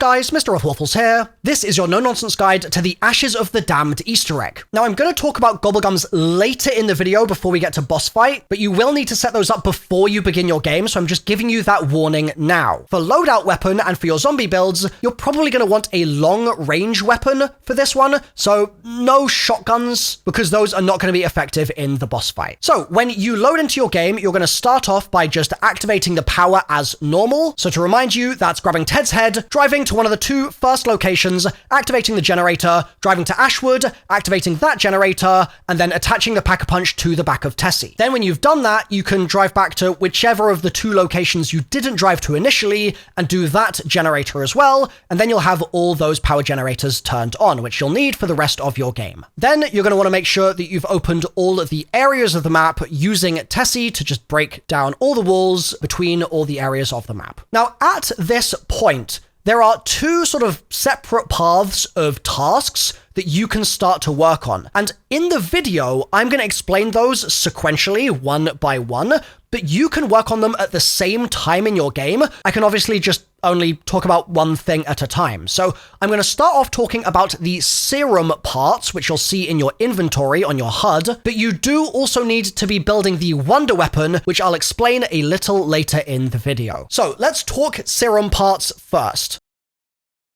guys, MrRoflWaffles here. This is your no-nonsense guide to the Ashes of the Damned Easter egg. Now, I'm going to talk about Gobblegums later in the video before we get to boss fight, but you will need to set those up before you begin your game, so I'm just giving you that warning now. For loadout weapon and for your zombie builds, you're probably going to want a long-range weapon for this one, so no shotguns, because those are not going to be effective in the boss fight. So, when you load into your game, you're going to start off by just activating the power as normal. So to remind you, that's grabbing Ted's head, driving to one of the two first locations, activating the generator, driving to Ashwood, activating that generator, and then attaching the Pack-a-Punch to the back of Tessie. Then when you've done that, you can drive back to whichever of the two locations you didn't drive to initially and do that generator as well, and then you'll have all those power generators turned on, which you'll need for the rest of your game. Then you're going to want to make sure that you've opened all of the areas of the map using Tessie to just break down all the walls between all the areas of the map. Now, at this point, there are two sort of separate paths of tasks that you can start to work on. And in the video, I'm going to explain those sequentially, one by one, but you can work on them at the same time in your game. I can obviously just only talk about one thing at a time. So I'm going to start off talking about the serum parts, which you'll see in your inventory on your HUD, but you do also need to be building the wonder weapon, which I'll explain a little later in the video. So let's talk serum parts first.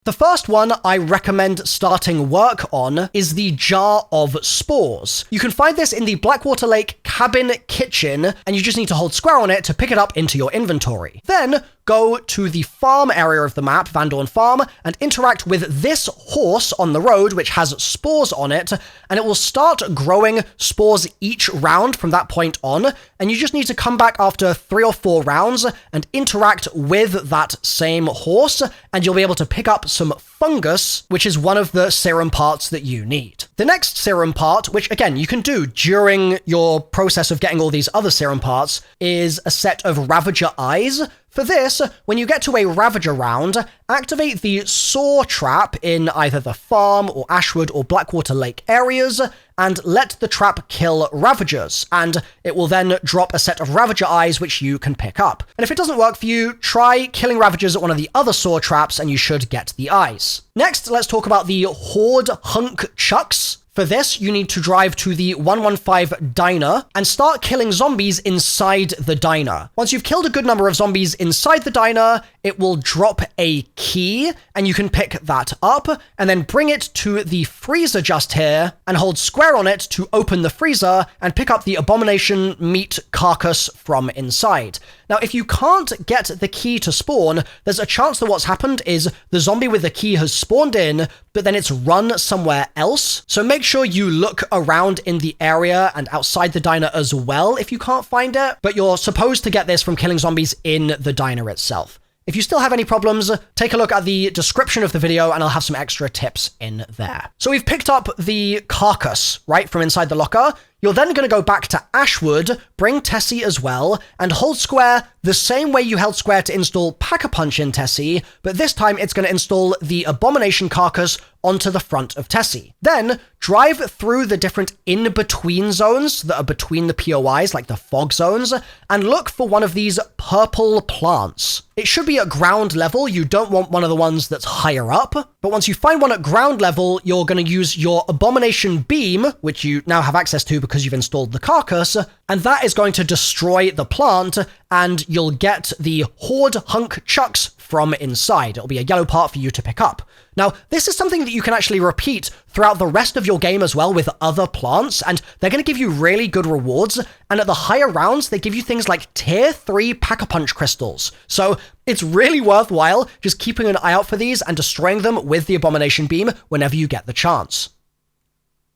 The first one I recommend starting work on is the Jar of Spores. You can find this in the Blackwater Lake cabin kitchen, and you just need to hold square on it to pick it up into your inventory. Then go to the farm area of the map, Vandorn Farm, and interact with this horse on the road, which has spores on it, and it will start growing spores each round from that point on, and you just need to come back after 3 or 4 rounds and interact with that same horse, and you'll be able to pick up some fungus, which is one of the serum parts that you need. The next serum part, which again you can do during your process of getting all these other serum parts, is a set of Ravager eyes. For this, when you get to a Ravager round, activate the Saw trap in either the farm or Ashwood or Blackwater Lake areas, and let the trap kill Ravagers, and it will then drop a set of Ravager eyes which you can pick up. And if it doesn't work for you, try killing Ravagers at one of the other Saw traps and you should get the eyes. Next, let's talk about the Horde Hunk Chucks. For this, you need to drive to the 115 diner and start killing zombies inside the diner. Once you've killed a good number of zombies inside the diner, it will drop a key, and you can pick that up, and then bring it to the freezer just here, and hold square on it to open the freezer, and pick up the abomination meat carcass from inside. Now, if you can't get the key to spawn, there's a chance that what's happened is the zombie with the key has spawned in, but then it's run somewhere else. So make sure you look around in the area and outside the diner as well if you can't find it, but you're supposed to get this from killing zombies in the diner itself. If you still have any problems, take a look at the description of the video and I'll have some extra tips in there. So we've picked up the carcass, right, from inside the locker. You're then going to go back to Ashwood, bring Tessie as well, and hold square the same way you held square to install Pack-a-Punch in Tessie, but this time it's going to install the Abomination Carcass onto the front of Tessie. Then, drive through the different in-between zones that are between the POIs, like the fog zones, and look for one of these purple plants. It should be at ground level, you don't want one of the ones that's higher up, but once you find one at ground level, you're going to use your Abomination Beam, which you now have access to because you've installed the carcass, and that is going to destroy the plant, and you'll get the Horde Hunk Chucks from inside. It'll be a yellow part for you to pick up. Now, this is something that you can actually repeat throughout the rest of your game as well with other plants, and they're going to give you really good rewards, and at the higher rounds, they give you things like Tier 3 Pack-a-Punch crystals. So it's really worthwhile just keeping an eye out for these and destroying them with the Abomination Beam whenever you get the chance.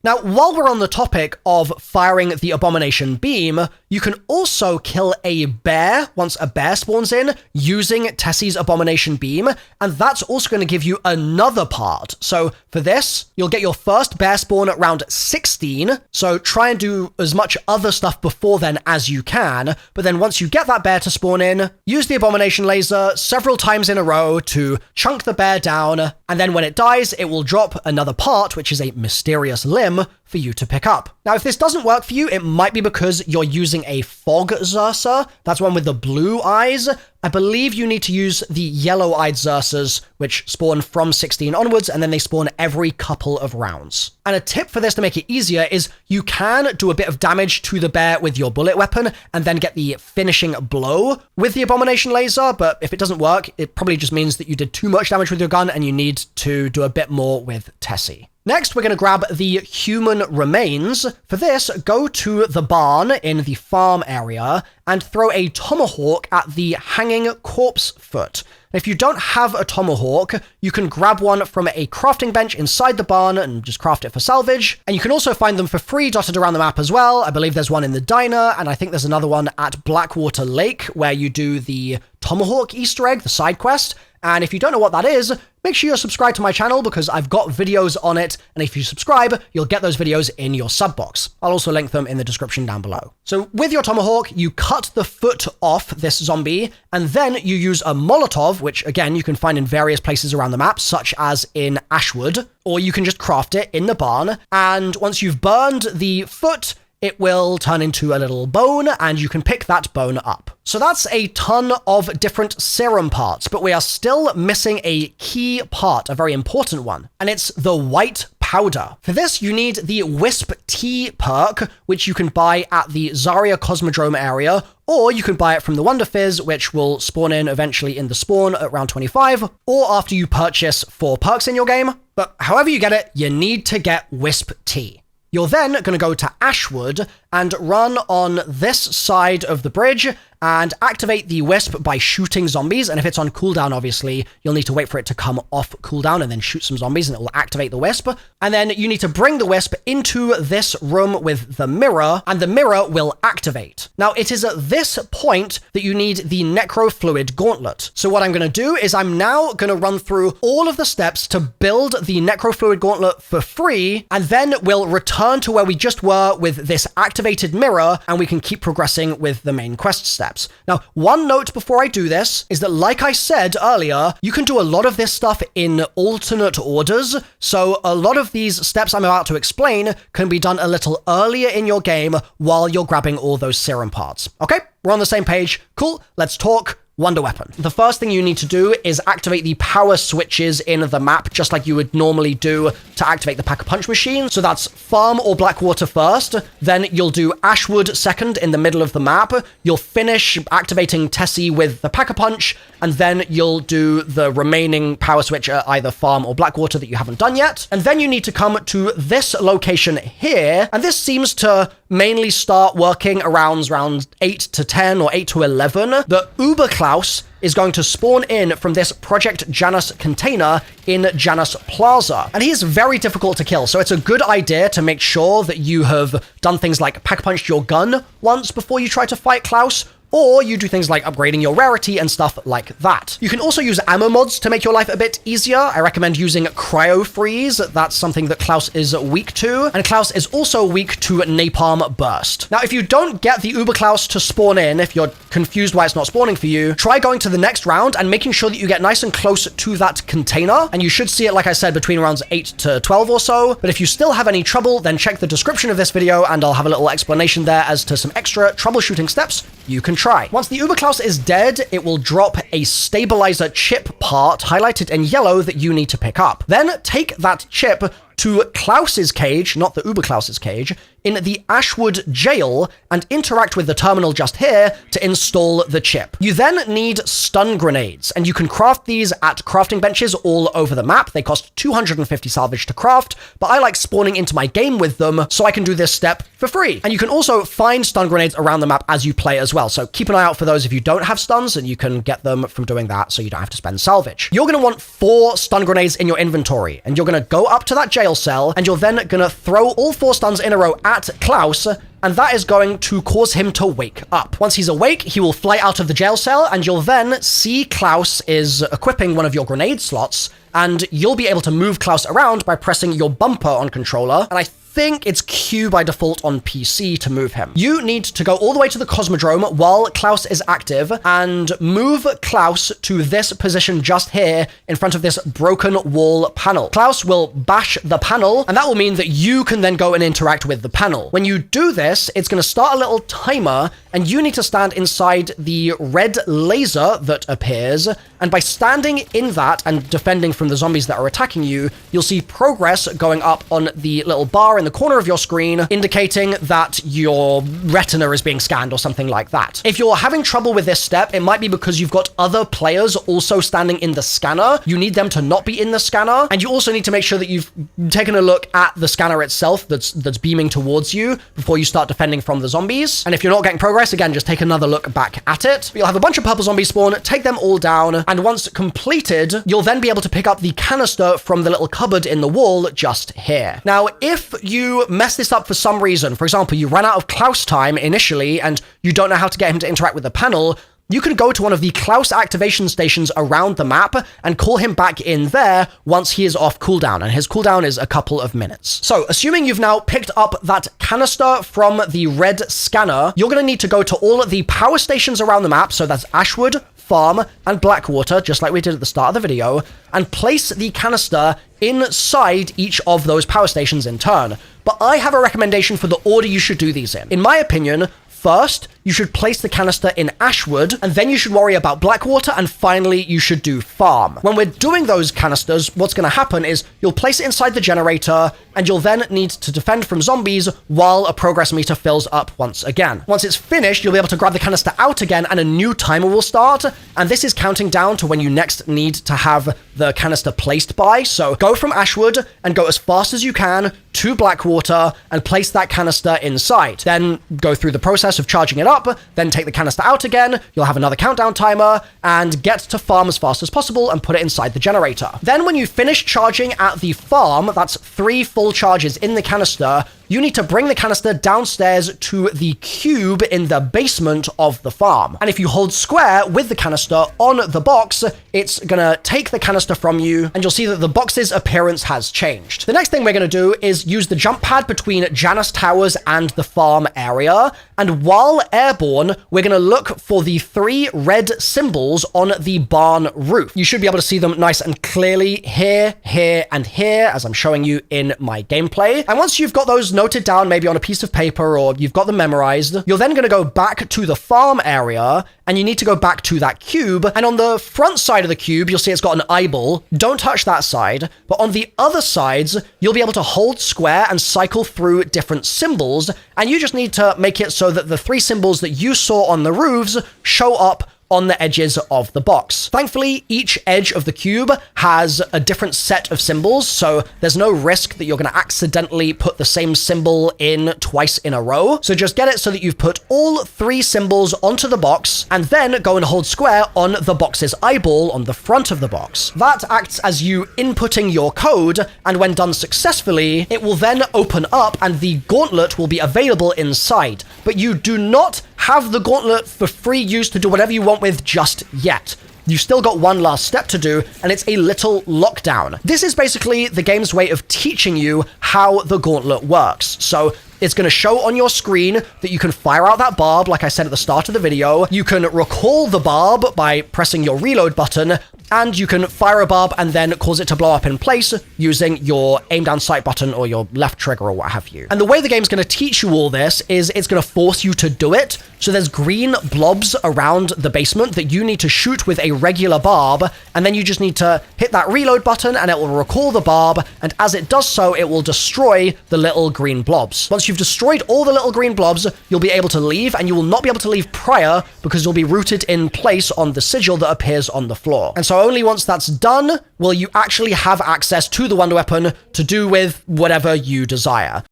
Now, while we're on the topic of firing the Abomination Beam, you can also kill a bear once a bear spawns in using Tessie's Abomination Beam, and that's also going to give you another part. So for this, you'll get your first bear spawn at round 16, so try and do as much other stuff before then as you can, but then once you get that bear to spawn in, use the Abomination Laser several times in a row to chunk the bear down, and then when it dies, it will drop another part, which is a mysterious limb, for you to pick up. Now, if this doesn't work for you, it might be because you're using a Fog Zerser. That's one with the blue eyes, I believe you need to use the yellow-eyed Xursas, which spawn from 16 onwards, and then they spawn every couple of rounds. And a tip for this to make it easier is you can do a bit of damage to the bear with your bullet weapon, and then get the finishing blow with the Abomination Laser, but if it doesn't work, it probably just means that you did too much damage with your gun, and you need to do a bit more with Tessie. Next, we're going to grab the human remains. For this, go to the barn in the farm area and throw a tomahawk at the hanging corpse foot. If you don't have a tomahawk, you can grab one from a crafting bench inside the barn and just craft it for salvage. And you can also find them for free dotted around the map as well. I believe there's one in the diner, and I think there's another one at Blackwater Lake where you do the tomahawk Easter egg, the side quest. And if you don't know what that is, make sure you're subscribed to my channel because I've got videos on it. And if you subscribe, you'll get those videos in your sub box. I'll also link them in the description down below. So with your tomahawk, you cut the foot off this zombie, and then you use a Molotov, which again, you can find in various places around the map, such as in Ashwood, or you can just craft it in the barn. And once you've burned the foot, it will turn into a little bone, and you can pick that bone up. So that's a ton of different serum parts, but we are still missing a key part, a very important one, and it's the white powder. For this, you need the Wisp Tea perk, which you can buy at the Zarya Cosmodrome area, or you can buy it from the Wonder Fizz, which will spawn in eventually in the spawn at round 25, or after you purchase 4 perks in your game. But however you get it, you need to get Wisp Tea. You're then going to go to Ashwood and run on this side of the bridge and activate the Wisp by shooting zombies. And if it's on cooldown, obviously, you'll need to wait for it to come off cooldown and then shoot some zombies and it will activate the Wisp. And then you need to bring the Wisp into this room with the mirror, and the mirror will activate. Now, it is at this point that you need the Necrofluid Gauntlet. So what I'm going to do is I'm now going to run through all of the steps to build the Necrofluid Gauntlet for free, and then we'll return to where we just were with this activated mirror, and we can keep progressing with the main quest steps. Now, one note before I do this is that, like I said earlier, you can do a lot of this stuff in alternate orders, so a lot of these steps I'm about to explain can be done a little earlier in your game while you're grabbing all those serum parts. Okay, we're on the same page. Cool, let's talk Wonder Weapon. The first thing you need to do is activate the power switches in the map, just like you would normally do to activate the Pack-a-Punch machine. So that's Farm or Blackwater first, then you'll do Ashwood second in the middle of the map. You'll finish activating Tessie with the Pack-a-Punch, and then you'll do the remaining power switch at either Farm or Blackwater that you haven't done yet. And then you need to come to this location here, and this seems to mainly start working around round 8 to 10 or 8 to 11. The Uber Klaus is going to spawn in from this Project Janus container in Janus Plaza. And he is very difficult to kill, so it's a good idea to make sure that you have done things like pack-punched your gun once before you try to fight Klaus, or you do things like upgrading your rarity and stuff like that. You can also use ammo mods to make your life a bit easier. I recommend using Cryo Freeze. That's something that Klaus is weak to. And Klaus is also weak to Napalm Burst. Now, if you don't get the Uber Klaus to spawn in, if you're confused why it's not spawning for you, try going to the next round and making sure that you get nice and close to that container. And you should see it, like I said, between rounds 8 to 12 or so. But if you still have any trouble, then check the description of this video and I'll have a little explanation there as to some extra troubleshooting steps you can try. Once the Uber Klaus is dead, it will drop a stabilizer chip part highlighted in yellow that you need to pick up. Then take that chip to Klaus's cage, not the Uber Klaus's cage, in the Ashwood jail and interact with the terminal just here to install the chip. You then need stun grenades, and you can craft these at crafting benches all over the map. They cost 250 salvage to craft, but I like spawning into my game with them so I can do this step for free. And you can also find stun grenades around the map as you play as well, so keep an eye out for those if you don't have stuns, and you can get them from doing that so you don't have to spend salvage. You're going to want 4 stun grenades in your inventory, and you're going to go up to that jail cell, and you're then going to throw all 4 stuns in a row at Klaus, and that is going to cause him to wake up. Once he's awake, he will fly out of the jail cell, and you'll then see Klaus is equipping one of your grenade slots, and you'll be able to move Klaus around by pressing your bumper on controller, and I think it's Q by default on PC to move him. You need to go all the way to the Cosmodrome while Klaus is active and move Klaus to this position just here in front of this broken wall panel. Klaus will bash the panel, and that will mean that you can then go and interact with the panel. When you do this, it's going to start a little timer, and you need to stand inside the red laser that appears, and by standing in that and defending from the zombies that are attacking you, you'll see progress going up on the little bar in the corner of your screen, indicating that your retina is being scanned or something like that. If you're having trouble with this step, it might be because you've got other players also standing in the scanner. You need them to not be in the scanner, and you also need to make sure that you've taken a look at the scanner itself that's beaming towards you before you start defending from the zombies. And if you're not getting progress, again, just take another look back at it. But you'll have a bunch of purple zombies spawn, take them all down, and once completed, you'll then be able to pick up the canister from the little cupboard in the wall just here. Now, if you mess this up for some reason, for example, you ran out of Klaus time initially and you don't know how to get him to interact with the panel, you can go to one of the Klaus activation stations around the map and call him back in there once he is off cooldown, and his cooldown is a couple of minutes. So, assuming you've now picked up that canister from the red scanner, you're going to need to go to all the power stations around the map, so that's Ashwood, Farm, and Blackwater, just like we did at the start of the video, and place the canister inside each of those power stations in turn. But I have a recommendation for the order you should do these in. In my opinion, first, you should place the canister in Ashwood, and then you should worry about Blackwater, and finally, you should do Farm. When we're doing those canisters, what's going to happen is you'll place it inside the generator, and you'll then need to defend from zombies while a progress meter fills up once again. Once it's finished, you'll be able to grab the canister out again, and a new timer will start, and this is counting down to when you next need to have the canister placed by. So go from Ashwood and go as fast as you can to Blackwater and place that canister inside. Then go through the process of charging it up, then take the canister out again, you'll have another countdown timer, and get to farm as fast as possible and put it inside the generator. Then when you finish charging at the farm, that's 3 full charges in the canister, you need to bring the canister downstairs to the cube in the basement of the farm. And if you hold square with the canister on the box, it's gonna take the canister from you, and you'll see that the box's appearance has changed. The next thing we're gonna do is use the jump pad between Janus Towers and the farm area, and while airborne, we're gonna look for the 3 red symbols on the barn roof. You should be able to see them nice and clearly here, here, and here, as I'm showing you in my gameplay. And once you've got those noted down, maybe on a piece of paper, or you've got them memorized, you're then going to go back to the farm area, and you need to go back to that cube, and on the front side of the cube, you'll see it's got an eyeball. Don't touch that side, but on the other sides, you'll be able to hold square and cycle through different symbols, and you just need to make it so that the 3 symbols that you saw on the roofs show up on the edges of the box. Thankfully, each edge of the cube has a different set of symbols, so there's no risk that you're going to accidentally put the same symbol in twice in a row. So just get it so that you've put all 3 symbols onto the box, and then go and hold square on the box's eyeball on the front of the box. That acts as you inputting your code, and when done successfully, it will then open up and the gauntlet will be available inside. But you do not have the gauntlet for free use to do whatever you want with just yet. You've still got one last step to do, and it's a little lockdown. This is basically the game's way of teaching you how the gauntlet works. So it's going to show on your screen that you can fire out that barb, like I said at the start of the video. You can recall the barb by pressing your reload button, and you can fire a barb and then cause it to blow up in place using your aim down sight button or your left trigger or what have you. And the way the game's going to teach you all this is it's going to force you to do it. So there's green blobs around the basement that you need to shoot with a regular barb, and then you just need to hit that reload button and it will recall the barb, and as it does so, it will destroy the little green blobs. Once you've destroyed all the little green blobs, you'll be able to leave, and you will not be able to leave prior because you'll be rooted in place on the sigil that appears on the floor. And so only once that's done will you actually have access to the wonder weapon to do with whatever you desire.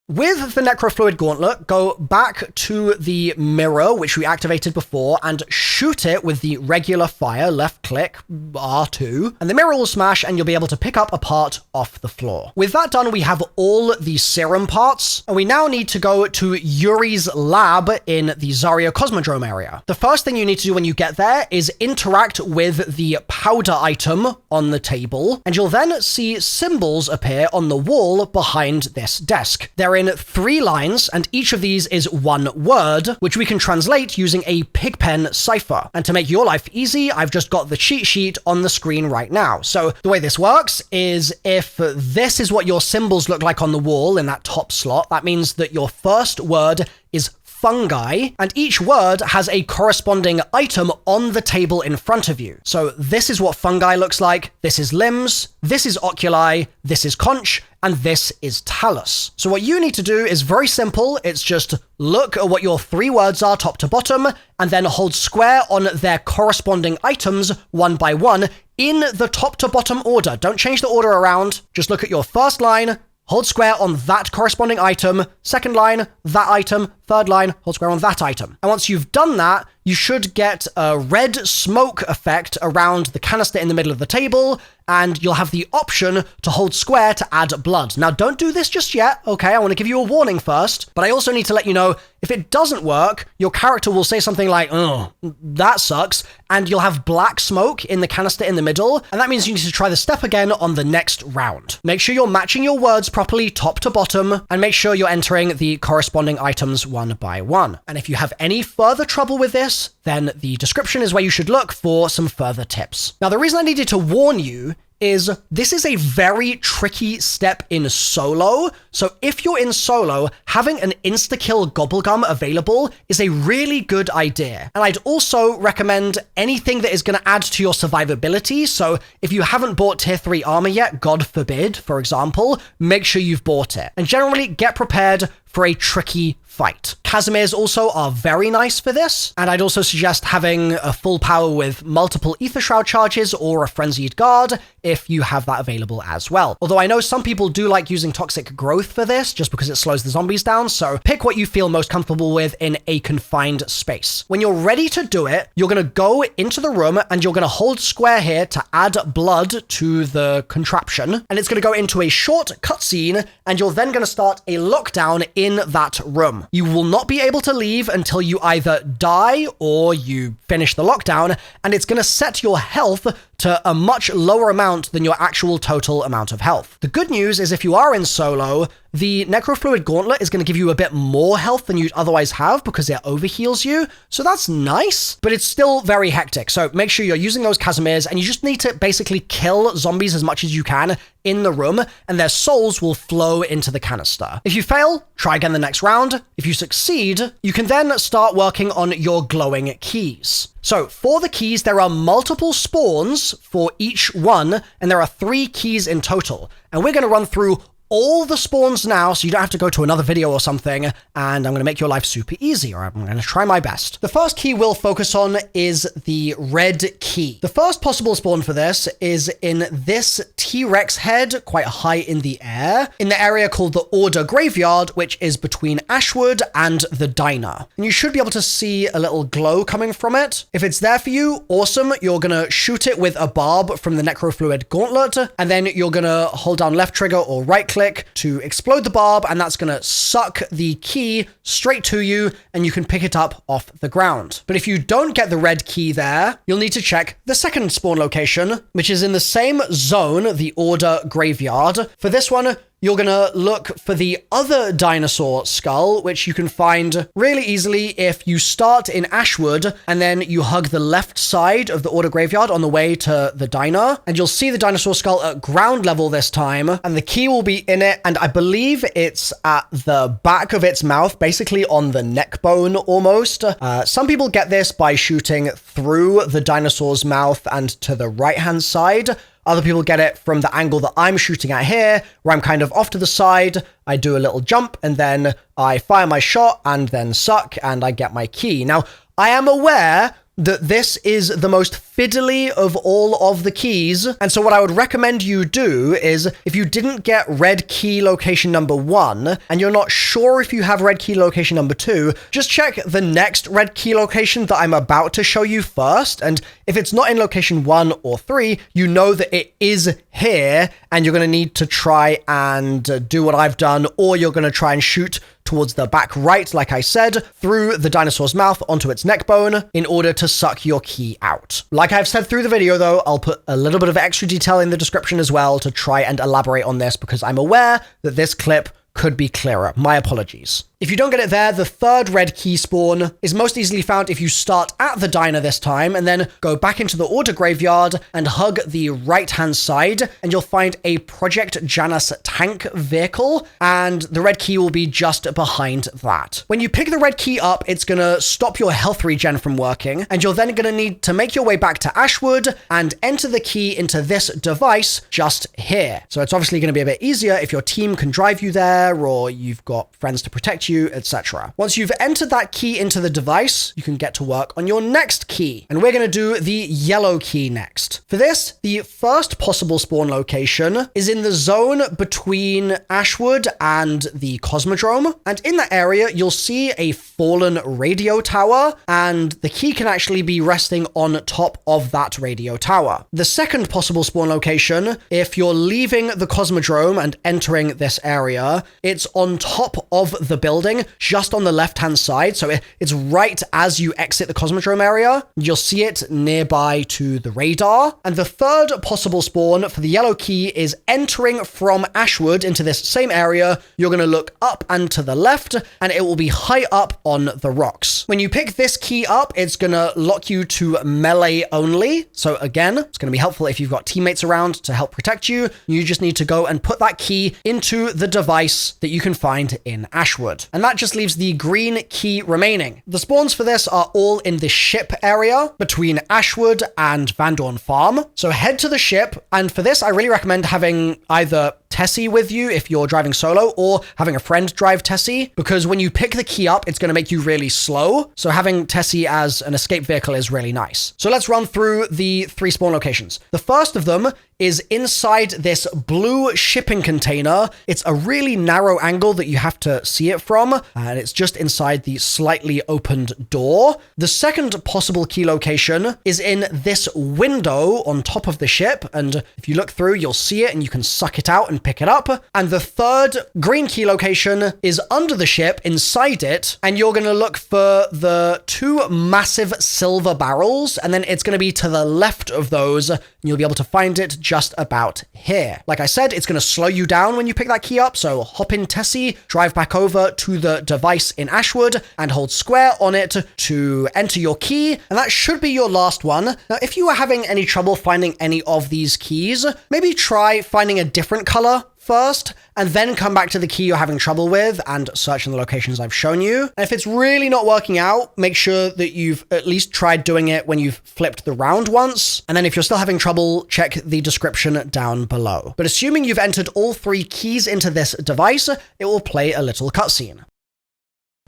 With the Necrofluid Gauntlet, go back to the mirror, which we activated before, and shoot it with the regular fire, left click, R2, and the mirror will smash and you'll be able to pick up a part off the floor. With that done, we have all the serum parts, and we now need to go to Yuri's lab in the Zarya Cosmodrome area. The first thing you need to do when you get there is interact with the powder item on the table, and you'll then see symbols appear on the wall behind this desk. They're in 3 lines, and each of these is one word, which we can translate using a pigpen cipher. And to make your life easy, I've just got the cheat sheet on the screen right now. So the way this works is if this is what your symbols look like on the wall in that top slot, that means that your first word is fungi, and each word has a corresponding item on the table in front of you. So this is what fungi looks like, this is limbs, this is oculi, this is conch, and this is talus. So what you need to do is very simple. It's just look at what your 3 words are top to bottom, and then hold square on their corresponding items one by one in the top to bottom order. Don't change the order around. Just look at your first line, hold square on that corresponding item, second line, that item, third line, hold square on that item. And once you've done that, you should get a red smoke effect around the canister in the middle of the table, and you'll have the option to hold square to add blood. Now, don't do this just yet, okay? I want to give you a warning first, but I also need to let you know, if it doesn't work, your character will say something like, oh, that sucks, and you'll have black smoke in the canister in the middle, and that means you need to try the step again on the next round. Make sure you're matching your words properly top to bottom, and make sure you're entering the corresponding items one by one. And if you have any further trouble with this, then the description is where you should look for some further tips. Now, the reason I needed to warn you is this is a very tricky step in solo. So if you're in solo, having an insta-kill Gobblegum available is a really good idea. And I'd also recommend anything that is going to add to your survivability. So if you haven't bought tier 3 armor yet, God forbid, for example, make sure you've bought it. And generally get prepared for a tricky fight. Casimirs also are very nice for this, and I'd also suggest having a full power with multiple Ether Shroud charges or a Frenzied Guard if you have that available as well. Although I know some people do like using Toxic Growth for this, just because it slows the zombies down, so pick what you feel most comfortable with in a confined space. When you're ready to do it, you're going to go into the room and you're going to hold square here to add blood to the contraption, and it's going to go into a short cutscene, and you're then going to start a lockdown in that room. You will not be able to leave until you either die or you finish the lockdown, and it's going to set your health to a much lower amount than your actual total amount of health. The good news is if you are in solo, the Necrofluid Gauntlet is going to give you a bit more health than you'd otherwise have because it overheals you, so that's nice, but it's still very hectic. So make sure you're using those Casimirs, and you just need to basically kill zombies as much as you can in the room, and their souls will flow into the canister. If you fail, try again the next round. If you succeed, you can then start working on your glowing keys. So for the keys, there are multiple spawns for each one, and there are 3 keys in total. And we're going to run through all the spawns now, so you don't have to go to another video or something, and I'm going to make your life super easy, or I'm going to try my best. The first key we'll focus on is the red key. The first possible spawn for this is in this T-Rex head, quite high in the air, in the area called the Order Graveyard, which is between Ashwood and the diner. And you should be able to see a little glow coming from it. If it's there for you, awesome. You're going to shoot it with a barb from the Necrofluid Gauntlet, and then you're going to hold down left trigger or right click to explode the barb, and that's going to suck the key straight to you, and you can pick it up off the ground. But if you don't get the red key there, you'll need to check the second spawn location, which is in the same zone, the Order Graveyard. For this one, you're going to look for the other dinosaur skull, which you can find really easily if you start in Ashwood and then you hug the left side of the Order Graveyard on the way to the diner, and you'll see the dinosaur skull at ground level this time, and the key will be in it, and I believe it's at the back of its mouth, basically on the neck bone almost. Some people get this by shooting through the dinosaur's mouth and to the right-hand side. Other people get it from the angle that I'm shooting at here, where I'm kind of off to the side. I do a little jump, and then I fire my shot, and then suck, and I get my key. Now, I am aware that this is the most fiddly of all of the keys. And so what I would recommend you do is, if you didn't get red key location number 1, and you're not sure if you have red key location number 2, just check the next red key location that I'm about to show you first. And if it's not in location 1 or 3, you know that it is here, and you're going to need to try and do what I've done, or you're going to try and shoot towards the back right, like I said, through the dinosaur's mouth onto its neck bone in order to suck your key out. Like I've said through the video though, I'll put a little bit of extra detail in the description as well to try and elaborate on this, because I'm aware that this clip could be clearer. My apologies. If you don't get it there, the third red key spawn is most easily found if you start at the diner this time and then go back into the order graveyard and hug the right-hand side, and you'll find a Project Janus tank vehicle, and the red key will be just behind that. When you pick the red key up, it's gonna stop your health regen from working, and you're then gonna need to make your way back to Ashwood and enter the key into this device just here. So it's obviously gonna be a bit easier if your team can drive you there, or you've got friends to protect you, etc. Once you've entered that key into the device, you can get to work on your next key. And we're going to do the yellow key next. For this, the first possible spawn location is in the zone between Ashwood and the Cosmodrome. And in that area, you'll see a fallen radio tower, and the key can actually be resting on top of that radio tower. The second possible spawn location, if you're leaving the Cosmodrome and entering this area, it's on top of the building, just on the left-hand side. So it's right as you exit the Cosmodrome area. You'll see it nearby to the radar. And the third possible spawn for the yellow key is entering from Ashwood into this same area. You're going to look up and to the left, and it will be high up on the rocks. When you pick this key up, it's going to lock you to melee only. So again, it's going to be helpful if you've got teammates around to help protect you. You just need to go and put that key into the device that you can find in Ashwood. And that just leaves the green key remaining. The spawns for this are all in the ship area between Ashwood and Vandorn Farm. So head to the ship, and for this I really recommend having either Tessie with you if you're driving solo, or having a friend drive Tessie, because when you pick the key up, it's going to make you really slow. So having Tessie as an escape vehicle is really nice. So let's run through the 3 spawn locations. The first of them is inside this blue shipping container. It's a really narrow angle that you have to see it from, and it's just inside the slightly opened door. The second possible key location is in this window on top of the ship, and if you look through, you'll see it and you can suck it out and pick it up. And the third green key location is under the ship, inside it, and you're going to look for the 2 massive silver barrels, and then it's going to be to the left of those, and you'll be able to find it just about here. Like I said, it's going to slow you down when you pick that key up, so hop in Tessie, drive back over to the device in Ashwood, and hold square on it to enter your key, and that should be your last one. Now, if you are having any trouble finding any of these keys, maybe try finding a different color first, and then come back to the key you're having trouble with and search in the locations I've shown you. And if it's really not working out, make sure that you've at least tried doing it when you've flipped the round once. And then if you're still having trouble, check the description down below. But assuming you've entered all 3 keys into this device, it will play a little cutscene.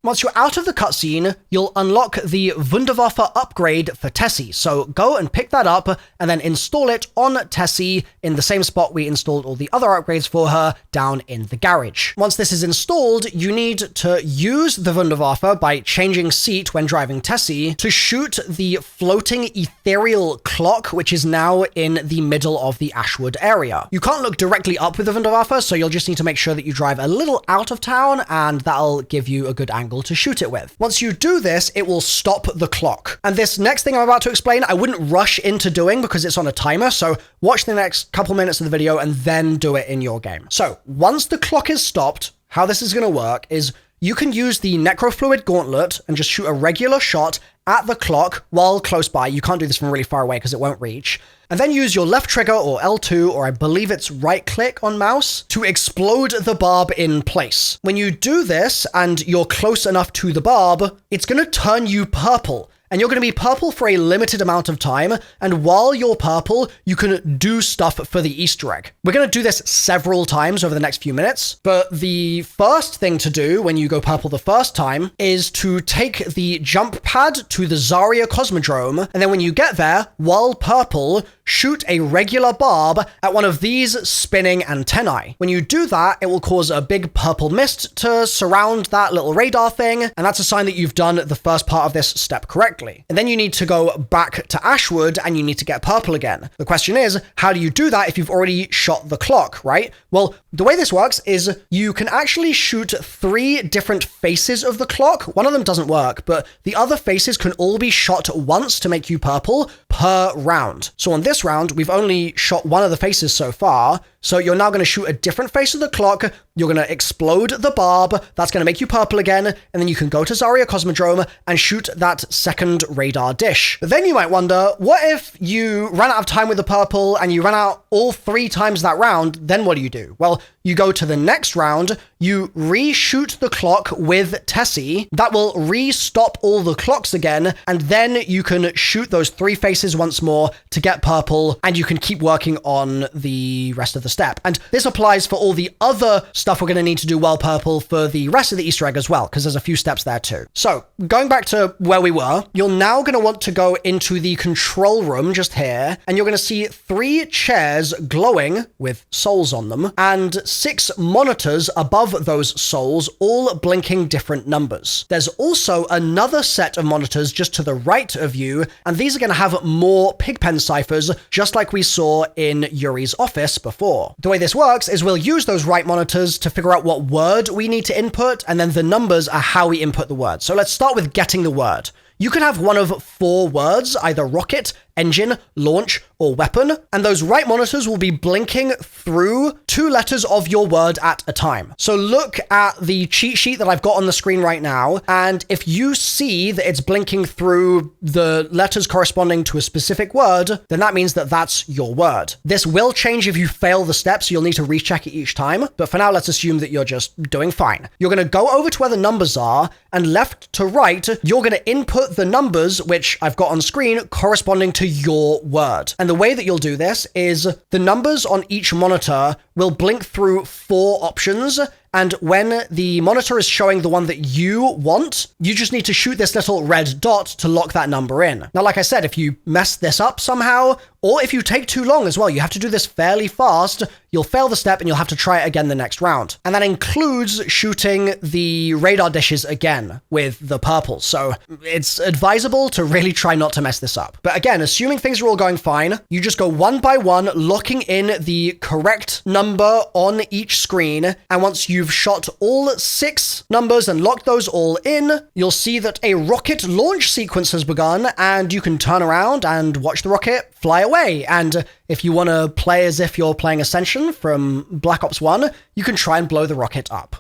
Once you're out of the cutscene, you'll unlock the Wunderwaffe upgrade for Tessie. So go and pick that up and then install it on Tessie in the same spot we installed all the other upgrades for her, down in the garage. Once this is installed, you need to use the Wunderwaffe by changing seat when driving Tessie to shoot the floating ethereal clock, which is now in the middle of the Ashwood area. You can't look directly up with the Wunderwaffe, so you'll just need to make sure that you drive a little out of town, and that'll give you a good angle to shoot it with. Once you do this, it will stop the clock. And this next thing I'm about to explain, I wouldn't rush into doing because it's on a timer, so watch the next couple minutes of the video and then do it in your game. So once the clock is stopped, how this is going to work is you can use the Necrofluid Gauntlet and just shoot a regular shot at the clock while close by. You can't do this from really far away because it won't reach. And then use your left trigger, or L2, or I believe it's right click on mouse, to explode the barb in place. When you do this and you're close enough to the barb, it's going to turn you purple. and you're going to be purple for a limited amount of time, and while you're purple, you can do stuff for the Easter egg. We're going to do this several times over the next few minutes, but the first thing to do when you go purple the first time is to take the jump pad to the Zarya Cosmodrome, and then when you get there, while purple, shoot a regular barb at one of these spinning antennae. When you do that, it will cause a big purple mist to surround that little radar thing, and that's a sign that you've done the first part of this step correctly. And then you need to go back to Ashwood and you need to get purple again. The question is, how do you do that if you've already shot the clock, right? Well, the way this works is you can actually shoot 3 different faces of the clock. One of them doesn't work, but the other faces can all be shot once to make you purple per round. So on this round, we've only shot one of the faces so far, so you're now going to shoot a different face of the clock, you're going to explode the barb, that's going to make you purple again, and then you can go to Zarya Cosmodrome and shoot that second radar dish. But then you might wonder, what if you ran out of time with the purple and you ran out all 3 times that round, then what do? Well, you go to the next round, you reshoot the clock with Tessie, that will re-stop all the clocks again, and then you can shoot those 3 faces once more to get purple, and you can keep working on the rest of the step. And this applies for all the other stuff we're going to need to do while purple for the rest of the Easter egg as well, because there's a few steps there too. So, going back to where we were, you're now going to want to go into the control room just here, and you're going to see 3 chairs glowing with souls on them, and 6 monitors above those souls, all blinking different numbers. There's also another set of monitors just to the right of you, and these are going to have more pigpen ciphers, just like we saw in Yuri's office before. The way this works is we'll use those right monitors to figure out what word we need to input, and then the numbers are how we input the word. So let's start with getting the word. You can have one of 4 words, either rocket, engine, launch, or weapon, and those right monitors will be blinking through 2 letters of your word at a time. So look at the cheat sheet that I've got on the screen right now, and if you see that it's blinking through the letters corresponding to a specific word, then that means that that's your word. This will change if you fail the step, so you'll need to recheck it each time, but for now, let's assume that you're just doing fine. You're going to go over to where the numbers are, and left to right, you're going to input the numbers, which I've got on screen, corresponding to your word. And the way that you'll do this is the numbers on each monitor will blink through 4 options, and when the monitor is showing the one that you want, you just need to shoot this little red dot to lock that number in. Now, like I said, if you mess this up somehow, or if you take too long as well, you have to do this fairly fast, you'll fail the step and you'll have to try it again the next round. And that includes shooting the radar dishes again with the purple. So it's advisable to really try not to mess this up. But again, assuming things are all going fine, you just go one by one, locking in the correct number on each screen. And once you've shot all 6 numbers and locked those all in, you'll see that a rocket launch sequence has begun, and you can turn around and watch the rocket fly away. And if you want to play as if you're playing Ascension from Black Ops 1, you can try and blow the rocket up.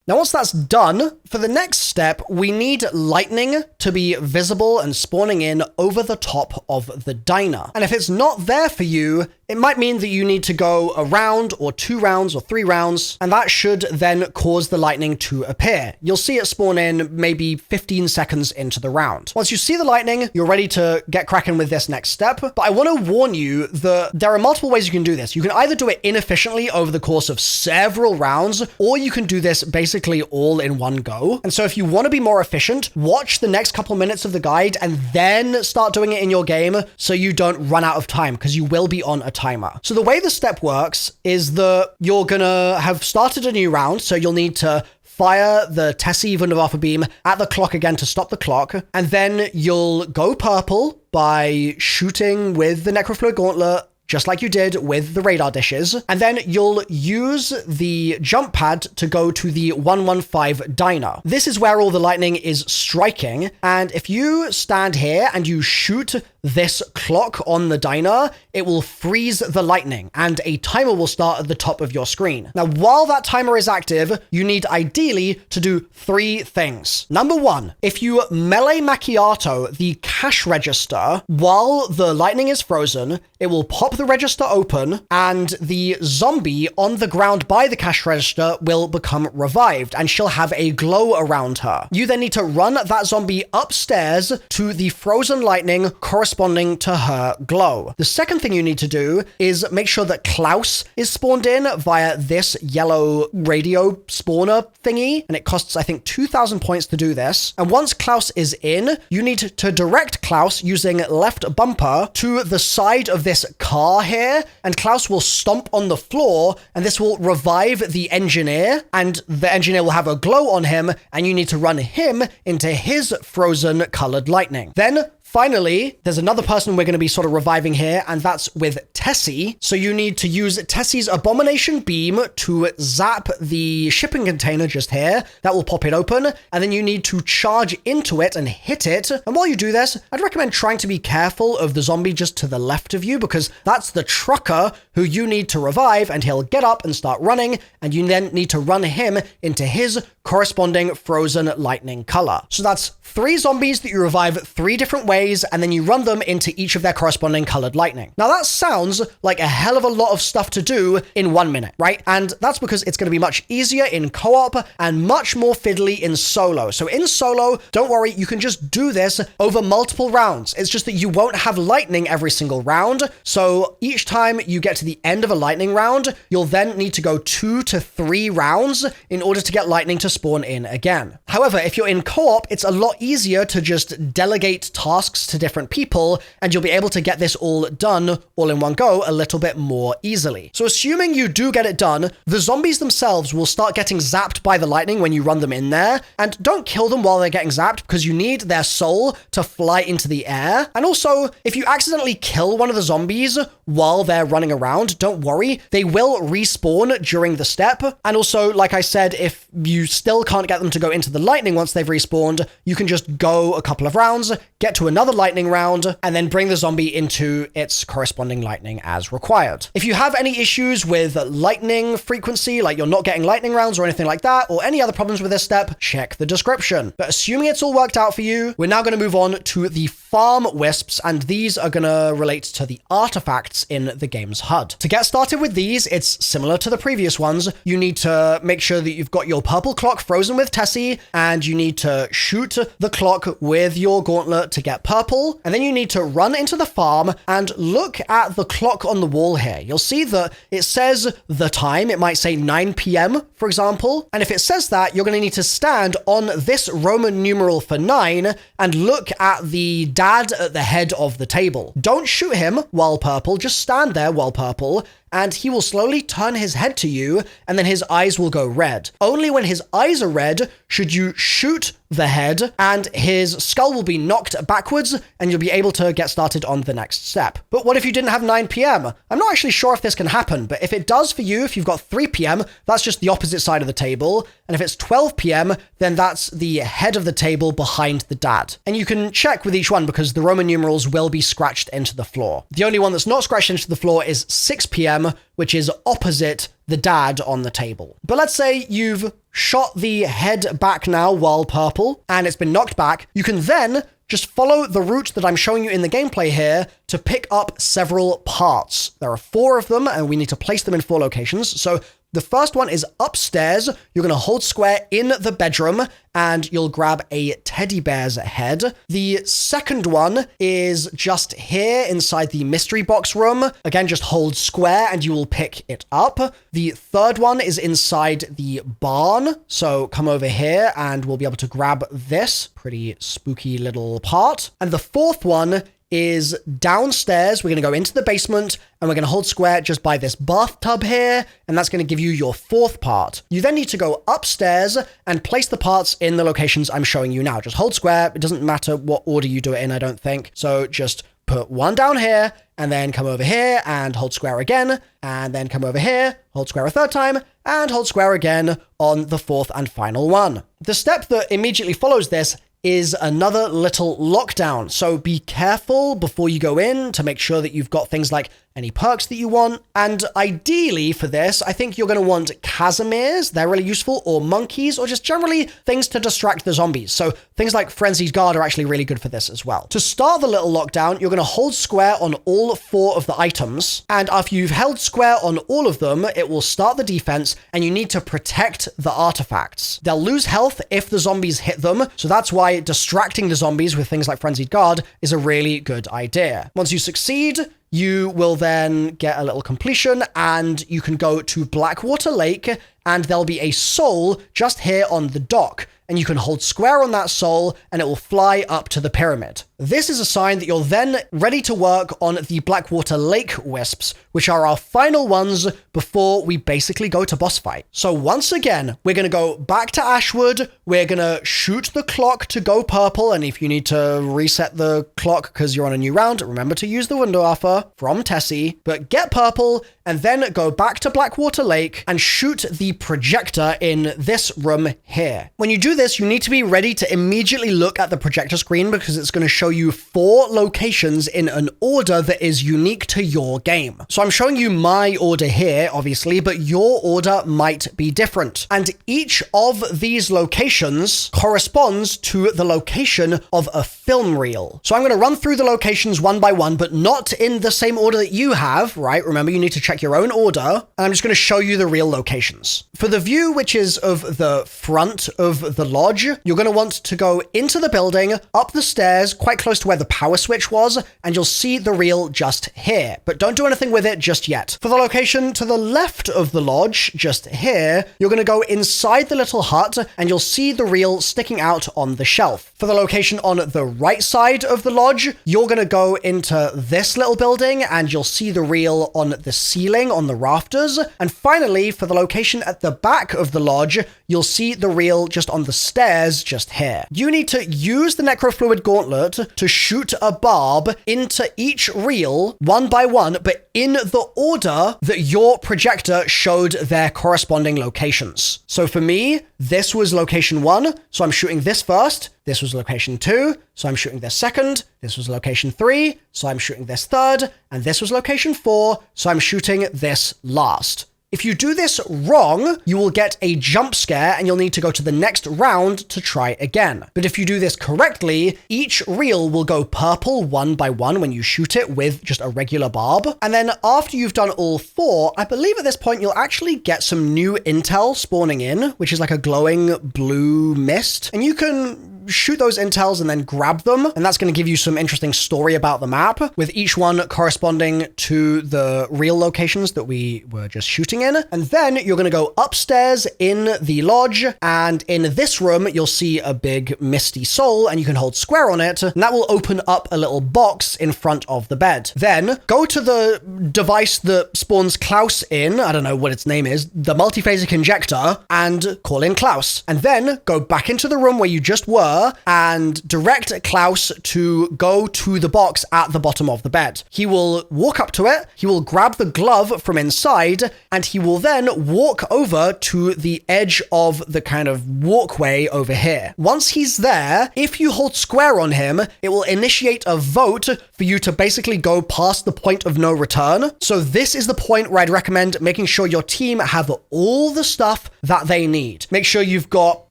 Now, once that's done, for the next step, we need lightning to be visible and spawning in over the top of the diner. And if it's not there for you, it might mean that you need to go a round or 2 rounds or 3 rounds, and that should then cause the lightning to appear. You'll see it spawn in maybe 15 seconds into the round. Once you see the lightning, you're ready to get cracking with this next step, but I want to warn you that there are multiple ways you can do this. You can either do it inefficiently over the course of several rounds, or you can do this basically all in one go. And so if you want to be more efficient, watch the next couple minutes of the guide and then start doing it in your game so you don't run out of time, because you will be on a timer. So the way the step works is that you're gonna have started a new round, so you'll need to fire the Tessie Wunderwaffe beam at the clock again to stop the clock, and then you'll go purple by shooting with the Necrofluid Gauntlet, just like you did with the radar dishes, and then you'll use the jump pad to go to the 115 diner. This is where all the lightning is striking, and if you stand here and you shoot this clock on the diner, it will freeze the lightning and a timer will start at the top of your screen. Now, while that timer is active, you need ideally to do 3 things. Number 1, if you melee macchiato the cash register while the lightning is frozen, it will pop the register open and the zombie on the ground by the cash register will become revived and she'll have a glow around her. You then need to run that zombie upstairs to the frozen lightning corresponding to her glow. The second thing you need to do is make sure that Klaus is spawned in via this yellow radio spawner thingy, and it costs, I think, 2,000 points to do this. And once Klaus is in, you need to direct Klaus using left bumper to the side of this car here, and Klaus will stomp on the floor, and this will revive the engineer, and the engineer will have a glow on him, and you need to run him into his frozen colored lightning. Then finally, there's another person we're going to be sort of reviving here, and that's with Tessie. So you need to use Tessie's Abomination Beam to zap the shipping container just here. That will pop it open, and then you need to charge into it and hit it. And while you do this, I'd recommend trying to be careful of the zombie just to the left of you, because that's the trucker who you need to revive, and he'll get up and start running, and you then need to run him into his corresponding frozen lightning color. So that's 3 zombies that you revive 3 different ways, and then you run them into each of their corresponding colored lightning. Now that sounds like a hell of a lot of stuff to do in 1 minute, right? And that's because it's going to be much easier in co-op and much more fiddly in solo. So in solo, don't worry, you can just do this over multiple rounds. It's just that you won't have lightning every single round. So each time you get to the end of a lightning round, you'll then need to go 2 to 3 rounds in order to get lightning to spawn in again. However, if you're in co-op, it's a lot easier to just delegate tasks to different people, and you'll be able to get this all done all in one go a little bit more easily. So assuming you do get it done, the zombies themselves will start getting zapped by the lightning when you run them in there, and don't kill them while they're getting zapped because you need their soul to fly into the air. And also, if you accidentally kill one of the zombies while they're running around, don't worry, they will respawn during the step. And also, like I said, if you still can't get them to go into the lightning once they've respawned, you can just go a couple of rounds, get to another lightning round, and then bring the zombie into its corresponding lightning as required. If you have any issues with lightning frequency, like you're not getting lightning rounds or anything like that, or any other problems with this step, check the description. But assuming it's all worked out for you, we're now going to move on to the farm wisps, and these are going to relate to the artifacts in the game's HUD. To get started with these, it's similar to the previous ones. You need to make sure that you've got your purple clock frozen with Tessie, and you need to shoot the clock with your gauntlet to get purple, and then you need to run into the farm and look at the clock on the wall here. You'll see that it says the time. It might say 9 p.m., for example, and if it says that, you're going to need to stand on this Roman numeral for 9 and look at the dad at the head of the table. Don't shoot him while purple, just stand there while purple, and he will slowly turn his head to you, and then his eyes will go red. Only when his eyes are red should you shoot the head, and his skull will be knocked backwards, and you'll be able to get started on the next step. But what if you didn't have 9 p.m.? I'm not actually sure if this can happen, but if it does for you, if you've got 3 p.m., that's just the opposite side of the table, and if it's 12 p.m., then that's the head of the table behind the dad. And you can check with each one because the Roman numerals will be scratched into the floor. The only one that's not scratched into the floor is 6 p.m., which is opposite the dad on the table. But let's say you've shot the head back now while purple, and it's been knocked back. You can then just follow the route that I'm showing you in the gameplay here to pick up several parts. There are 4 of them, and we need to place them in 4 locations. So the first one is upstairs. You're going to hold square in the bedroom, and you'll grab a teddy bear's head. The second one is just here inside the mystery box room. Again, just hold square and you will pick it up. The third one is inside the barn. So come over here and we'll be able to grab this pretty spooky little part. And the fourth one is downstairs. We're going to go into the basement and we're going to hold square just by this bathtub here, and that's going to give you your 4th part. You then need to go upstairs and place the parts in the locations I'm showing you now. Just hold square. It doesn't matter what order you do it in, I don't think. So just put one down here and then come over here and hold square again, and then come over here, hold square a third time, and hold square again on the 4th and final one. The step that immediately follows this is another little lockdown. So be careful before you go in to make sure that you've got things like any perks that you want. And ideally for this, I think you're going to want Casimirs. They're really useful, or monkeys, or just generally things to distract the zombies. So things like Frenzied Guard are actually really good for this as well. To start the little lockdown, you're going to hold square on all 4 of the items. And after you've held square on all of them, it will start the defense, and you need to protect the artifacts. They'll lose health if the zombies hit them. So that's why distracting the zombies with things like Frenzied Guard is a really good idea. Once you succeed, you will then get a little completion, and you can go to Blackwater Lake, and there'll be a soul just here on the dock. And you can hold square on that soul, and it will fly up to the pyramid. This is a sign that you're then ready to work on the Blackwater Lake Wisps, which are our final ones before we basically go to boss fight. So once again, we're going to go back to Ashwood. We're going to shoot the clock to go purple. And if you need to reset the clock because you're on a new round, remember to use the window offer from Tessie. But get purple, and then go back to Blackwater Lake and shoot the projector in this room here. When you do this, you need to be ready to immediately look at the projector screen, because it's going to show you 4 locations in an order that is unique to your game. So I'm showing you my order here, obviously, but your order might be different. And each of these locations corresponds to the location of a film reel. So I'm going to run through the locations one by one, but not in the same order that you have, right? Remember, you need to check your own order. And I'm just going to show you the real locations. For the view, which is of the front of the lodge, you're going to want to go into the building, up the stairs, quite close to where the power switch was, and you'll see the reel just here. But don't do anything with it just yet. For the location to the left of the lodge, just here, you're going to go inside the little hut, and you'll see the reel sticking out on the shelf. For the location on the right side of the lodge, you're going to go into this little building, and you'll see the reel on the ceiling, on the rafters. And finally, for the location at the back of the lodge, you'll see the reel just on the stairs just here. You need to use the Necrofluid Gauntlet to shoot a barb into each reel one by one, but in the order that your projector showed their corresponding locations. So for me, this was location 1, so I'm shooting this first. This was location 2, so I'm shooting this second. This was location 3, so I'm shooting this third. And this was location 4, so I'm shooting this last. If you do this wrong, you will get a jump scare, and you'll need to go to the next round to try again. But if you do this correctly, each reel will go purple one by one when you shoot it with just a regular barb. And then after you've done all 4, I believe at this point you'll actually get some new intel spawning in, which is like a glowing blue mist. And you can shoot those intels and then grab them, and that's going to give you some interesting story about the map, with each one corresponding to the real locations that we were just shooting in. And then you're going to go upstairs in the lodge, and in this room you'll see a big misty soul, and you can hold square on it, and that will open up a little box in front of the bed. Then go to the device that spawns Klaus in, I don't know what its name is, the multiphasic injector, and call in Klaus. And then go back into the room where you just were and direct Klaus to go to the box at the bottom of the bed. He will walk up to it, he will grab the glove from inside, and he will then walk over to the edge of the kind of walkway over here. Once he's there, if you hold square on him, it will initiate a vote for you to basically go past the point of no return. So this is the point where I'd recommend making sure your team have all the stuff that they need. Make sure you've got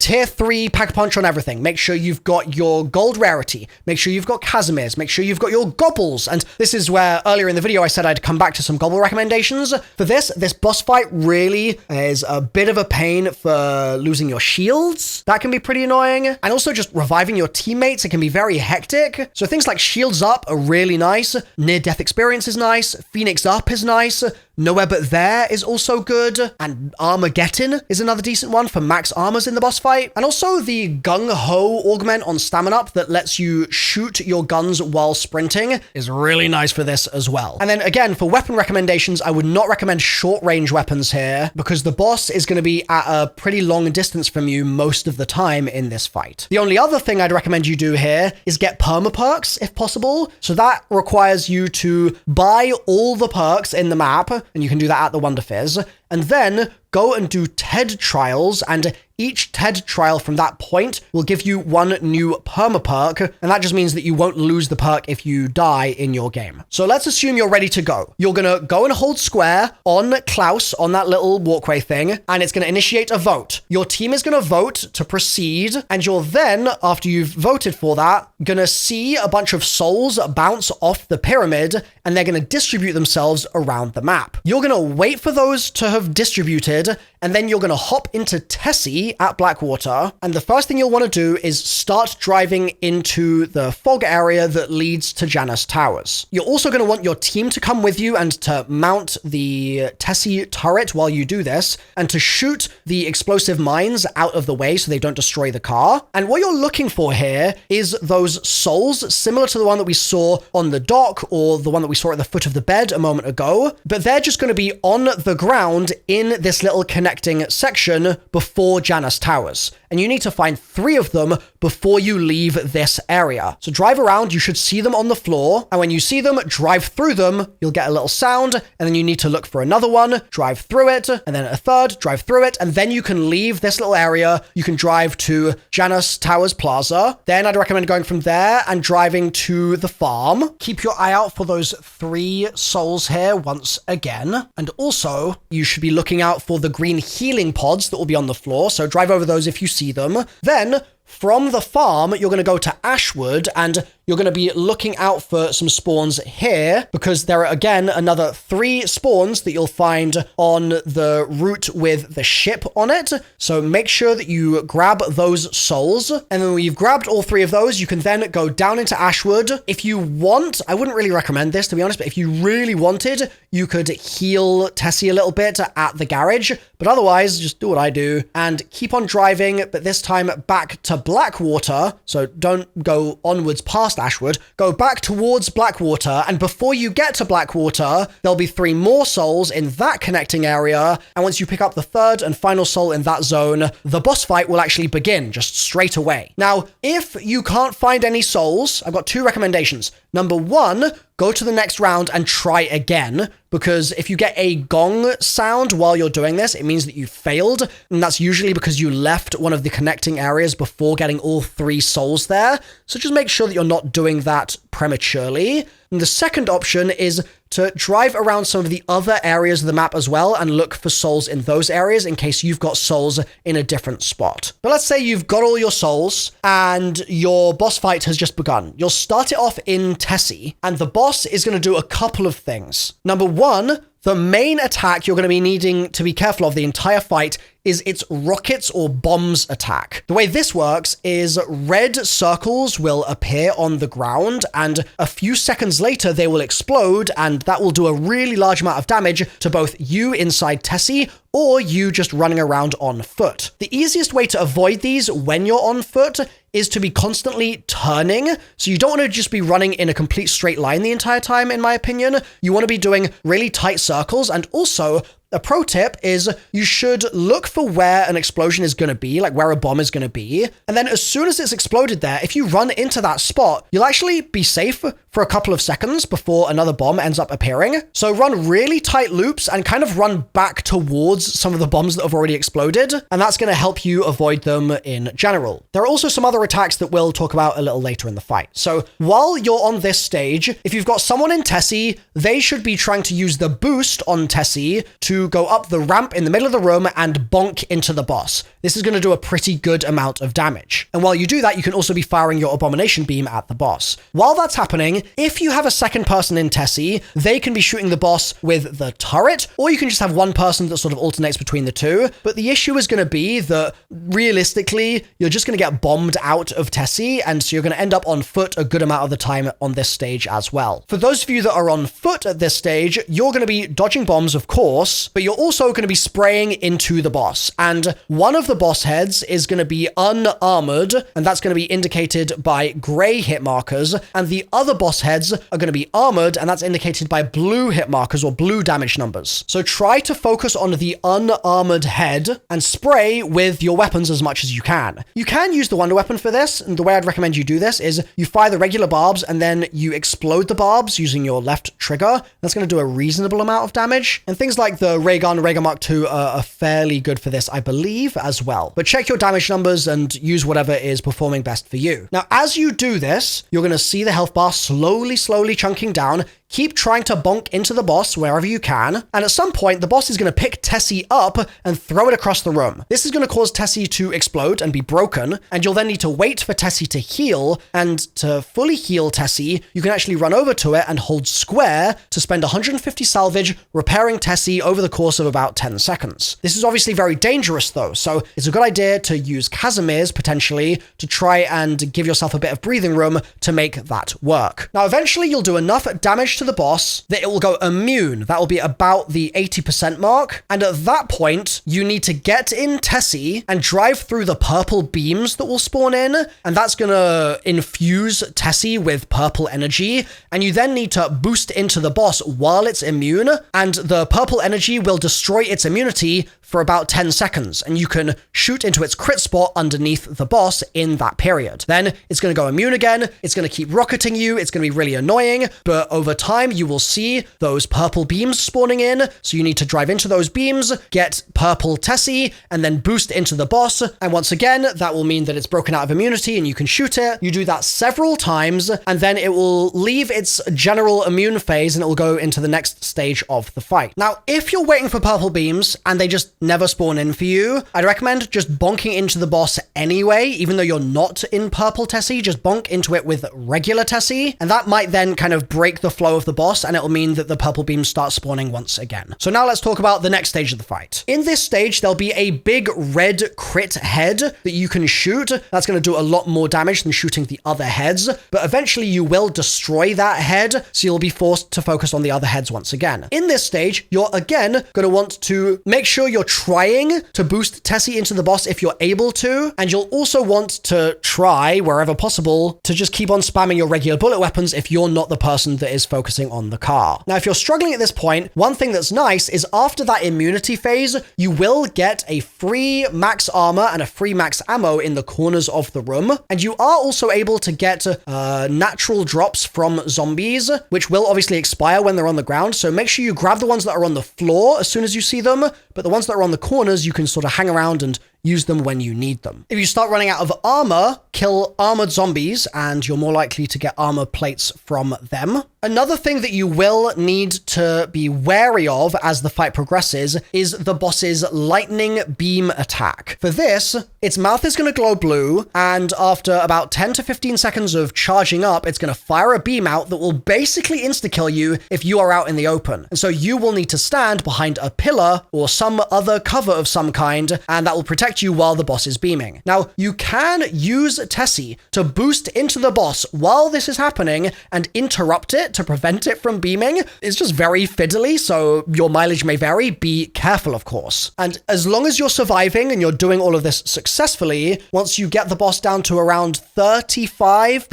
tier 3 pack-a-punch on everything. Make sure you've got your gold rarity. Make sure you've got Casimirs. Make sure you've got your gobbles. And this is where earlier in the video I said I'd come back to some gobble recommendations. For this boss fight really is a bit of a pain for losing your shields. That can be pretty annoying. And also just reviving your teammates, it can be very hectic. So things like shields up are really nice. Near-death experience is nice. Phoenix up is nice. Nowhere But There is also good. And Armageddon is another decent one for max armors in the boss fight. And also the Gung Ho augment on stamina up that lets you shoot your guns while sprinting is really nice for this as well. And then again, for weapon recommendations, I would not recommend short range weapons here, because the boss is going to be at a pretty long distance from you most of the time in this fight. The only other thing I'd recommend you do here is get perma perks if possible. So that requires you to buy all the perks in the map, and you can do that at the Wonder Fizz, and then go and do TED trials, and each TED trial from that point will give you one new perma perk, and that just means that you won't lose the perk if you die in your game. So let's assume you're ready to go. You're gonna go and hold square on Klaus on that little walkway thing, and it's gonna initiate a vote. Your team is gonna vote to proceed, and you're then, after you've voted for that, gonna see a bunch of souls bounce off the pyramid, and they're gonna distribute themselves around the map. You're gonna wait for those to have distributed, and then you're gonna hop into Tessie at Blackwater, and the first thing you'll want to do is start driving into the fog area that leads to Janus Towers. You're also going to want your team to come with you and to mount the Tessie turret while you do this, and to shoot the explosive mines out of the way so they don't destroy the car. And what you're looking for here is those souls similar to the one that we saw on the dock or the one that we saw at the foot of the bed a moment ago, but they're just going to be on the ground in this little connecting section before Janus Towers. And you need to find 3 of them before you leave this area. So drive around, you should see them on the floor, and when you see them, drive through them, you'll get a little sound, and then you need to look for another one, drive through it, and then a third, drive through it, and then you can leave this little area. You can drive to Janus Towers Plaza. Then I'd recommend going from there and driving to the farm. Keep your eye out for those 3 souls here once again. And also, you should be looking out for the green healing pods that will be on the floor, so drive over those if you see them. Then, from the farm, you're going to go to Ashwood, and you're going to be looking out for some spawns here, because there are, again, another 3 spawns that you'll find on the route with the ship on it. So make sure that you grab those souls, and then when you've grabbed all 3 of those, you can then go down into Ashwood. If you want, I wouldn't really recommend this, to be honest, but if you really wanted, you could heal Tessie a little bit at the garage, but otherwise, just do what I do, and keep on driving, but this time back to Blackwater, so don't go onwards past Ashwood, go back towards Blackwater, and before you get to Blackwater, there'll be 3 more souls in that connecting area, and once you pick up the 3rd and final soul in that zone, the boss fight will actually begin, just straight away. Now, if you can't find any souls, I've got 2 recommendations. Number 1, go to the next round and try again, because if you get a gong sound while you're doing this, it means that you failed, and that's usually because you left one of the connecting areas before getting all 3 souls there, so just make sure that you're not doing that prematurely. And the second option is to drive around some of the other areas of the map as well and look for souls in those areas in case you've got souls in a different spot. But let's say you've got all your souls and your boss fight has just begun. You'll start it off in Tessie, and the boss is going to do a couple of things. Number 1, the main attack you're going to be needing to be careful of the entire fight is its rockets or bombs attack. The way this works is red circles will appear on the ground, and a few seconds later they will explode, and that will do a really large amount of damage to both you inside Tessie or you just running around on foot. The easiest way to avoid these when you're on foot is to be constantly turning. So you don't want to just be running in a complete straight line the entire time, in my opinion. You want to be doing really tight circles, and also a pro tip is you should look for where an explosion is going to be, like where a bomb is going to be. And then as soon as it's exploded there, if you run into that spot, you'll actually be safe for a couple of seconds before another bomb ends up appearing. So run really tight loops and kind of run back towards some of the bombs that have already exploded. And that's going to help you avoid them in general. There are also some other attacks that we'll talk about a little later in the fight. So while you're on this stage, if you've got someone in Tessie, they should be trying to use the boost on Tessie to go up the ramp in the middle of the room and bonk into the boss. This is going to do a pretty good amount of damage. And while you do that, you can also be firing your abomination beam at the boss. While that's happening, if you have a second person in Tessie, they can be shooting the boss with the turret, or you can just have one person that sort of alternates between the 2. But the issue is going to be that realistically, you're just going to get bombed out of Tessie, and so you're going to end up on foot a good amount of the time on this stage as well. For those of you that are on foot at this stage, you're going to be dodging bombs, of course, but you're also going to be spraying into the boss. And one of the boss heads is going to be unarmored, and that's going to be indicated by gray hit markers, and the other boss heads are going to be armored, and that's indicated by blue hit markers or blue damage numbers. So try to focus on the unarmored head and spray with your weapons as much as you can. You can use the wonder weapon for this, and the way I'd recommend you do this is you fire the regular barbs and then you explode the barbs using your left trigger. That's going to do a reasonable amount of damage. And things like the Ray Gun, Ray Gun Mark II are fairly good for this, I believe, as well. But check your damage numbers and use whatever is performing best for you. Now, as you do this, you're going to see the health bar slowly chunking down. Keep trying to bonk into the boss wherever you can, and at some point, the boss is going to pick Tessie up and throw it across the room. This is going to cause Tessie to explode and be broken, and you'll then need to wait for Tessie to heal, and to fully heal Tessie, you can actually run over to it and hold square to spend 150 salvage repairing Tessie over the course of about 10 seconds. This is obviously very dangerous though, so it's a good idea to use Casimir's potentially to try and give yourself a bit of breathing room to make that work. Now, eventually you'll do enough damage to the boss that it will go immune. That will be about the 80% mark. And at that point, you need to get in Tessie and drive through the purple beams that will spawn in. And that's going to infuse Tessie with purple energy. And you then need to boost into the boss while it's immune. And the purple energy will destroy its immunity for about 10 seconds, and you can shoot into its crit spot underneath the boss in that period. Then it's going to go immune again, it's going to keep rocketing you, it's going to be really annoying, but over time you will see those purple beams spawning in, so you need to drive into those beams, get purple Tessie, and then boost into the boss, and once again, that will mean that it's broken out of immunity and you can shoot it. You do that several times, and then it will leave its general immune phase and it will go into the next stage of the fight. Now, if you're waiting for purple beams and they just never spawn in for you, I'd recommend just bonking into the boss anyway, even though you're not in purple Tessie, just bonk into it with regular Tessie, and that might then kind of break the flow of the boss, and it'll mean that the purple beams start spawning once again. So now let's talk about the next stage of the fight. In this stage, there'll be a big red crit head that you can shoot. That's going to do a lot more damage than shooting the other heads, but eventually you will destroy that head, so you'll be forced to focus on the other heads once again. In this stage, you're again going to want to make sure you're trying to boost Tessie into the boss if you're able to, and you'll also want to try, wherever possible, to just keep on spamming your regular bullet weapons if you're not the person that is focusing on the car. Now, if you're struggling at this point, one thing that's nice is after that immunity phase, you will get a free max armor and a free max ammo in the corners of the room, and you are also able to get natural drops from zombies, which will obviously expire when they're on the ground, so make sure you grab the ones that are on the floor as soon as you see them, but the ones that are on the corners, you can sort of hang around and use them when you need them. If you start running out of armor, kill armored zombies, and you're more likely to get armor plates from them. Another thing that you will need to be wary of as the fight progresses is the boss's lightning beam attack. For this, its mouth is going to glow blue, and after about 10 to 15 seconds of charging up, it's going to fire a beam out that will basically insta-kill you if you are out in the open. And so you will need to stand behind a pillar or some other cover of some kind, and that will protect you while the boss is beaming. Now, you can use Tessie to boost into the boss while this is happening and interrupt it to prevent it from beaming. It's just very fiddly, so your mileage may vary. Be careful, of course. And as long as you're surviving and you're doing all of this successfully, once you get the boss down to around 35%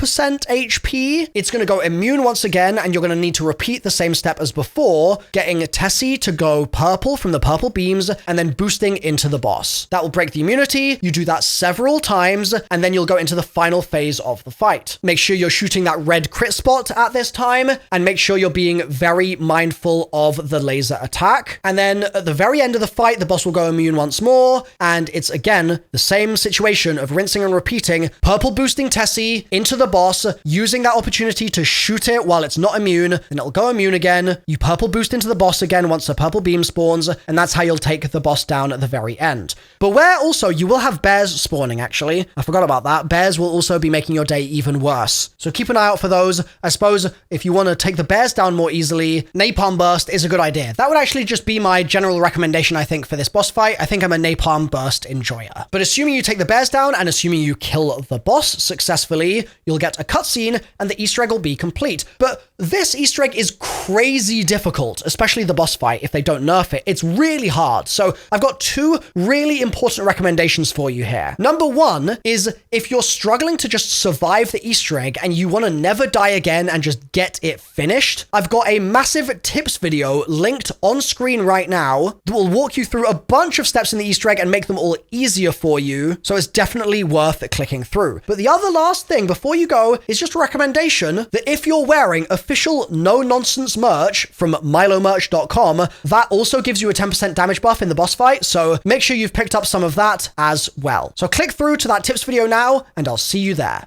HP, it's going to go immune once again, and you're going to need to repeat the same step as before, getting Tessie to go purple from the purple beams and then boosting into the boss. That will break the immunity. You do that several times, and then you'll go into the final phase of the fight. Make sure you're shooting that red crit spot at this time, and make sure you're being very mindful of the laser attack. And then at the very end of the fight, the boss will go immune once more, and it's again the same situation of rinsing and repeating, purple boosting Tessie into the boss, using that opportunity to shoot it while it's not immune, then it'll go immune again, you purple boost into the boss again once the purple beam spawns, and that's how you'll take the boss down at the very end. But where also you will have bears spawning, actually. I forgot about that. Bears will also be making your day even worse. So keep an eye out for those. I suppose if you want to take the bears down more easily, Napalm Burst is a good idea. That would actually just be my general recommendation, I think, for this boss fight. I think I'm a Napalm Burst enjoyer. But assuming you take the bears down and assuming you kill the boss successfully, you'll get a cutscene and the Easter egg will be complete. But this Easter egg is crazy difficult, especially the boss fight if they don't nerf it. It's really hard. So I've got two really important recommendations for you here. Number one is if you're struggling to just survive the Easter egg and you want to never die again and just get it finished, I've got a massive tips video linked on screen right now that will walk you through a bunch of steps in the Easter egg and make them all easier for you you, so it's definitely worth clicking through. But the other last thing before you go is just a recommendation that if you're wearing official no-nonsense merch from milomerch.com, that also gives you a 10% damage buff in the boss fight, so make sure you've picked up some of that as well. So click through to that tips video now, and I'll see you there.